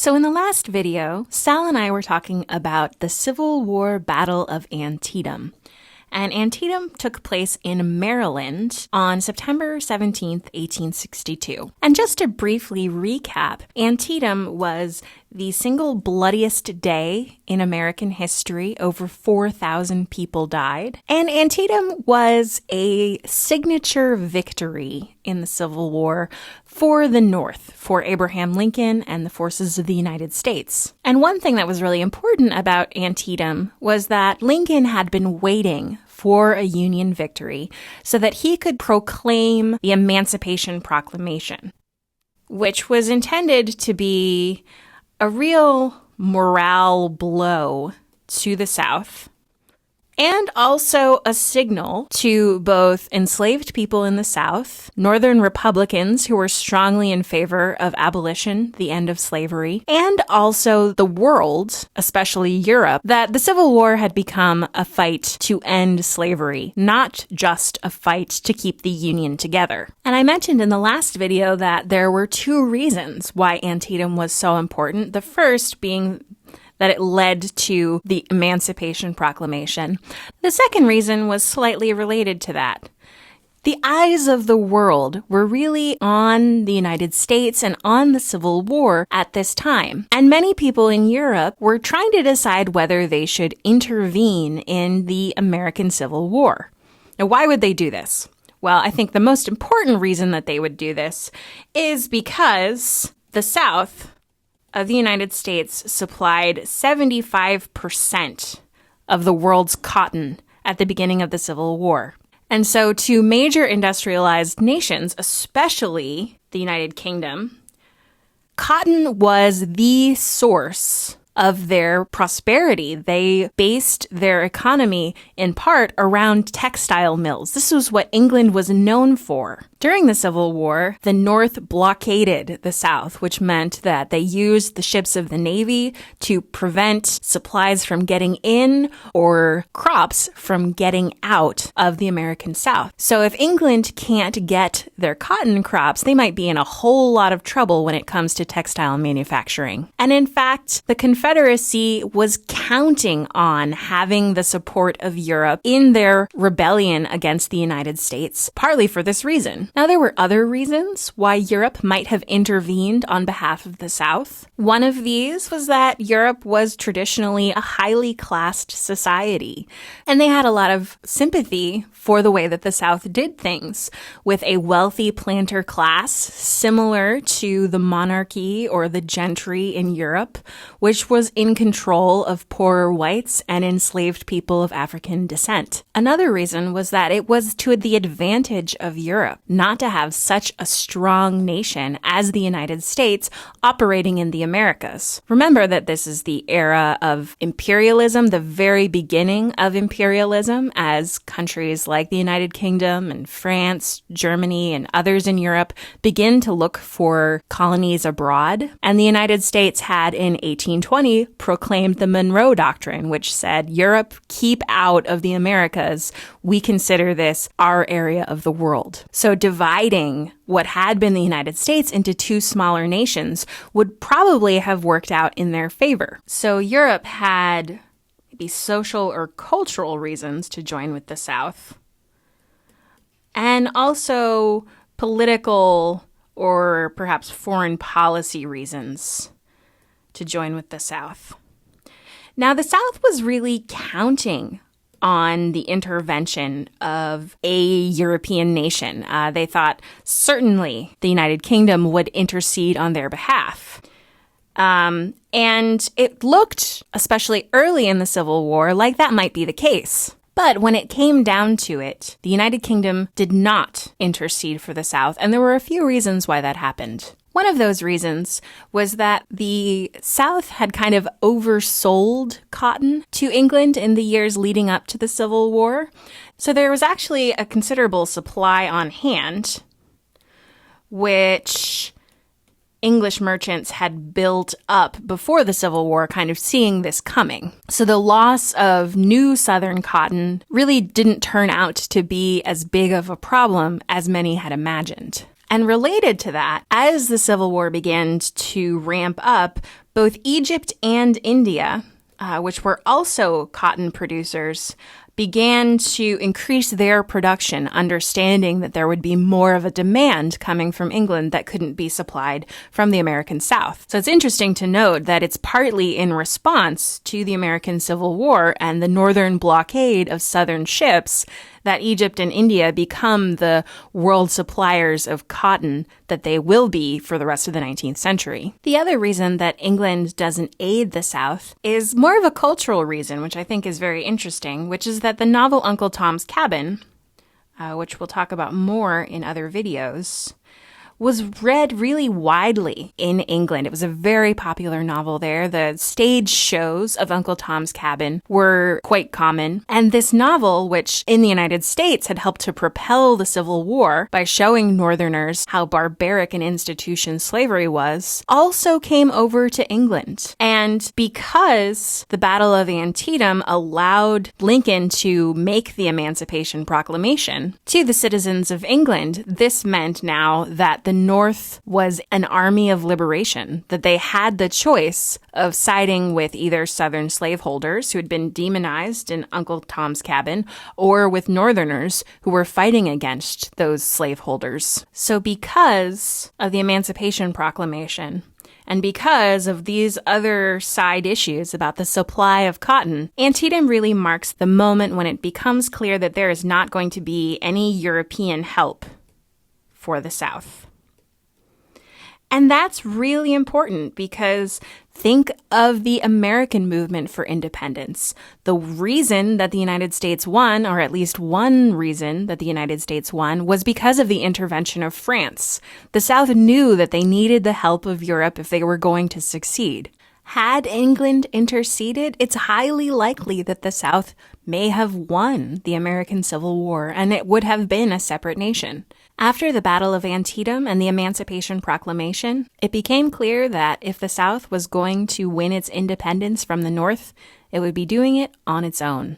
So in the last video, Sal and I were talking about the Civil War Battle of Antietam. And Antietam took place in Maryland on September 17th, 1862. And just to briefly recap, Antietam was the single bloodiest day in American history. Over 4,000 people died. And Antietam was a signature victory in the Civil War for the North, for Abraham Lincoln and the forces of the United States. And one thing that was really important about Antietam was that Lincoln had been waiting for a Union victory so that he could proclaim the Emancipation Proclamation, which was intended to be a real morale blow to the South, and also a signal to both enslaved people in the South, Northern Republicans who were strongly in favor of abolition, the end of slavery, and also the world, especially Europe, that the Civil War had become a fight to end slavery, not just a fight to keep the Union together. And I mentioned in the last video that there were two reasons why Antietam was so important. The first being that it led to the Emancipation Proclamation. The second reason was slightly related to that. The eyes of the world were really on the United States and on the Civil War at this time. And many people in Europe were trying to decide whether they should intervene in the American Civil War. Now, why would they do this? Well, I think the most important reason that they would do this is because the South of the United States supplied 75% of the world's cotton at the beginning of the Civil War. And so to major industrialized nations, especially the United Kingdom, cotton was the source of their prosperity. They based their economy in part around textile mills. This was what England was known for. During the Civil War, the North blockaded the South, which meant that they used the ships of the Navy to prevent supplies from getting in or crops from getting out of the American South. So if England can't get their cotton crops, they might be in a whole lot of trouble when it comes to textile manufacturing. And in fact, the Confederacy was counting on having the support of Europe in their rebellion against the United States, partly for this reason. Now, there were other reasons why Europe might have intervened on behalf of the South. One of these was that Europe was traditionally a highly classed society, and they had a lot of sympathy for the way that the South did things, with a wealthy planter class similar to the monarchy or the gentry in Europe, which was in control of poorer whites and enslaved people of African descent. Another reason was that it was to the advantage of Europe not to have such a strong nation as the United States operating in the Americas. Remember that this is the era of imperialism, the very beginning of imperialism, as countries like the United Kingdom and France, Germany, and others in Europe begin to look for colonies abroad. And the United States had in 1820 proclaimed the Monroe Doctrine, which said, Europe, keep out of the Americas. We consider this our area of the world. So dividing what had been the United States into two smaller nations would probably have worked out in their favor. So Europe had maybe social or cultural reasons to join with the South, and also political or perhaps foreign policy reasons to join with the South. Now, the South was really counting on the intervention of a European nation. They thought certainly the United Kingdom would intercede on their behalf. And it looked, especially early in the Civil War, like that might be the case. But when it came down to it, the United Kingdom did not intercede for the South, and there were a few reasons why that happened. One of those reasons was that the South had kind of oversold cotton to England in the years leading up to the Civil War. So there was actually a considerable supply on hand, which English merchants had built up before the Civil War, kind of seeing this coming. So the loss of new Southern cotton really didn't turn out to be as big of a problem as many had imagined. And related to that, as the Civil War began to ramp up, both Egypt and India, which were also cotton producers, began to increase their production, understanding that there would be more of a demand coming from England that couldn't be supplied from the American South. So it's interesting to note that it's partly in response to the American Civil War and the northern blockade of southern ships that Egypt and India become the world suppliers of cotton that they will be for the rest of the 19th century. The other reason that England doesn't aid the South is more of a cultural reason, which I think is very interesting, which is that the novel Uncle Tom's Cabin, which we'll talk about more in other videos, was read really widely in England. It was a very popular novel there. The stage shows of Uncle Tom's Cabin were quite common. And this novel, which in the United States had helped to propel the Civil War by showing Northerners how barbaric an institution slavery was, also came over to England. And because the Battle of Antietam allowed Lincoln to make the Emancipation Proclamation to the citizens of England, this meant now that the North was an army of liberation, that they had the choice of siding with either Southern slaveholders who had been demonized in Uncle Tom's Cabin, or with Northerners who were fighting against those slaveholders. So because of the Emancipation Proclamation, and because of these other side issues about the supply of cotton, Antietam really marks the moment when it becomes clear that there is not going to be any European help for the South. And that's really important because think of the American movement for independence. The reason that the United States won, or at least one reason that the United States won, was because of the intervention of France. The South knew that they needed the help of Europe if they were going to succeed. Had England interceded, it's highly likely that the South may have won the American Civil War, and it would have been a separate nation. After the Battle of Antietam and the Emancipation Proclamation, it became clear that if the South was going to win its independence from the North, it would be doing it on its own.